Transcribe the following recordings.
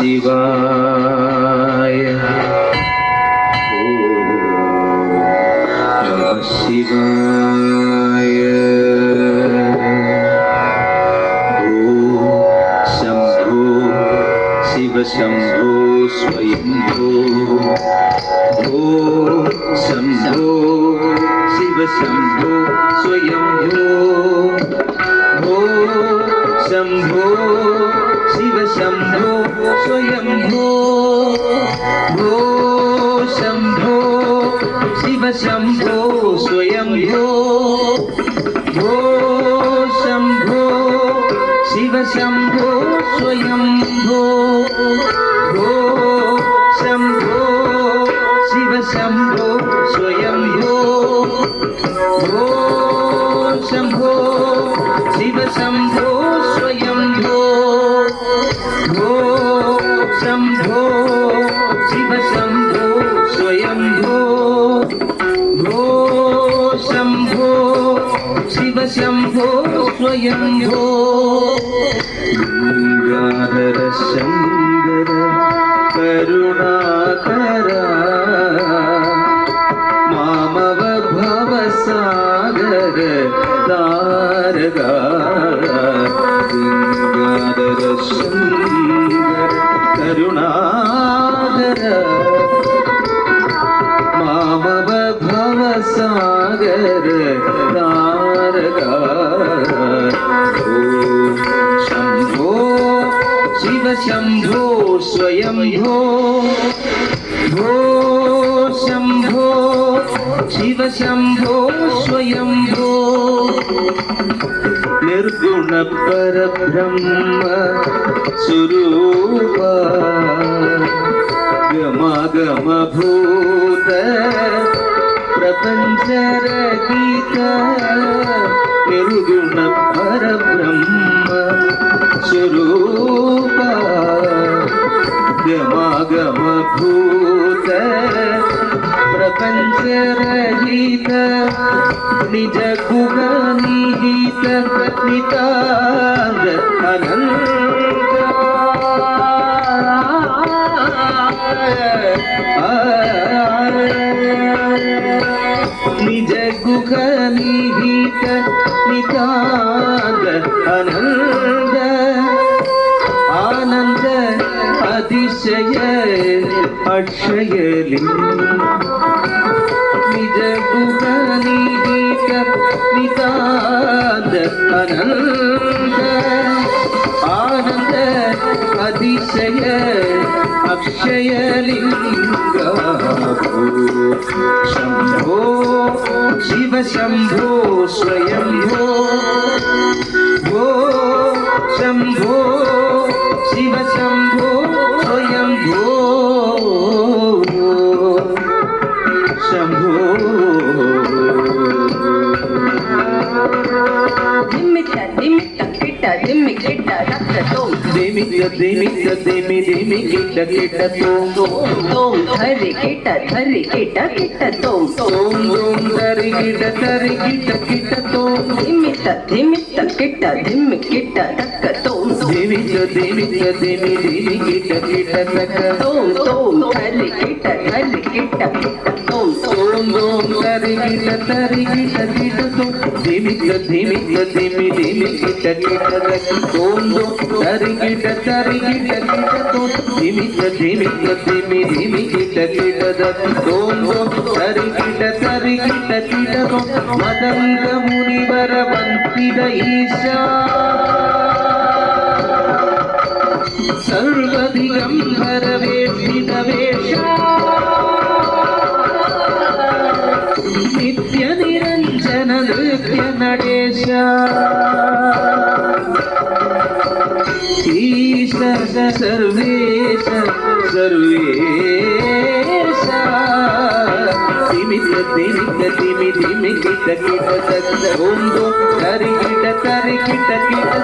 शिवाय नमः शिवाय। शंभो शिव शंभो स्वयंभो। शंभो शिव शंभो स्वयंभो। शंभो शिव शंभो स्वयंभो। शंभो शिव शंभो स्वयंभो। शंभो शिव शंभो स्वयंभो। शंभो शिव शंभो स्वयंभो। शंभो शिव शंभो स्वयंभो। शंभो शिव शंभो स्वयंभो। शंभो शिव शंभो स्वयंभो। गंगाधर शंकर करुणाकर मामव भवसागर तारका। गंगाधर शंकर करुणाकर मामव भवसागर तारका। शंभो शिव शंभो स्वयंभो। शंभो शिव शंभो स्वयंभो। निर्गुण परब्रह्म स्वरूप गम भूत प्रपंच रहित। निर्गुण परब्रह्म स्वरूप गम भूत प्रपंच रहित। निज गुण निहित नितांत अनंत। निज गुण निहित नितांत अनंत। आनंद अतिशय अक्षय लिंग। निज गुण निहित नितांत अनंत। आनंद अतिशय अक्षय लिंग। शंभो शिव शंभो स्वयंभो। शंभो शिव शंभो स्वयंभो। शंभो धिमिक्क धिमिक्क किट्ट धिमिक्किट्ट रक्त तोम। धिमिक्क धिमिक्क धिमि धिमि किट्ट किट्ट तोम। तोम धरि किट्ट किट्ट तोम। तोम धरि किट्ट किट्ट तोम। धिमिक्क धिमिक्क किट्ट धिमिक्किट्ट रक्त तोम। धिमिक्क धिमिक्क धिमि धिमि किट्ट किट्ट रक्त तोम। धरि किट्ट तोम। तोम धरि किट्ट तोम। धिमिक्क धिमिक्क धिमि धिमि किट्ट किट्ट रक्त तोम। धरि किट्ट तोम। धिमिक्क धिमिक्क धिमि धिमि किट्ट किट्ट रक्त तोम। धरि किट्ट तोम। मदंग मुनिवर वंदित ईशा सर्वदिगंबर वेष्टित वेशा। नित्य निरंजन नृत्य नटेश। ईश सर्वेश सर्वेश। धिमिक्क धिमिक्क धिमि धिमि किट्ट किट्ट तक्त ओम। धरि किट्ट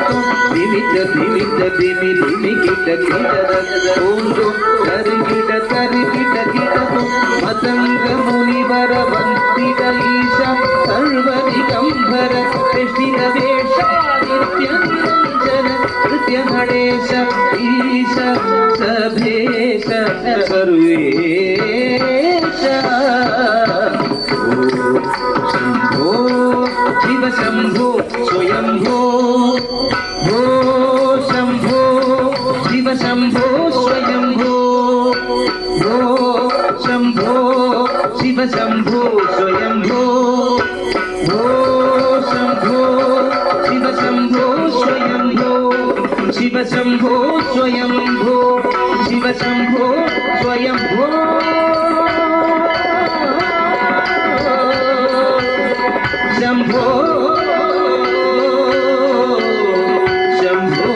तोम। धिमिक्क धिमिक्क धिमि धिमि किट्ट किट्ट तक्त ओम। धरि किट्ट तोम। मतंग मुनिवर वंदित ईशा सर्वदिगंबर वेष्टित वेशा। नित्य निरंजन नृत्य नटेश। ईश भेष सर्वेश शंभो शिव शंभो स्वयंभो भो शंभो शिव शंभो स्वयंभो भो शंभो शिव शंभो स्वयंभो भो शंभो शिव शंभो स्वयंभो शिव शंभो स्वयंभो शिव शंभो स्वयंभो शंभो शंभो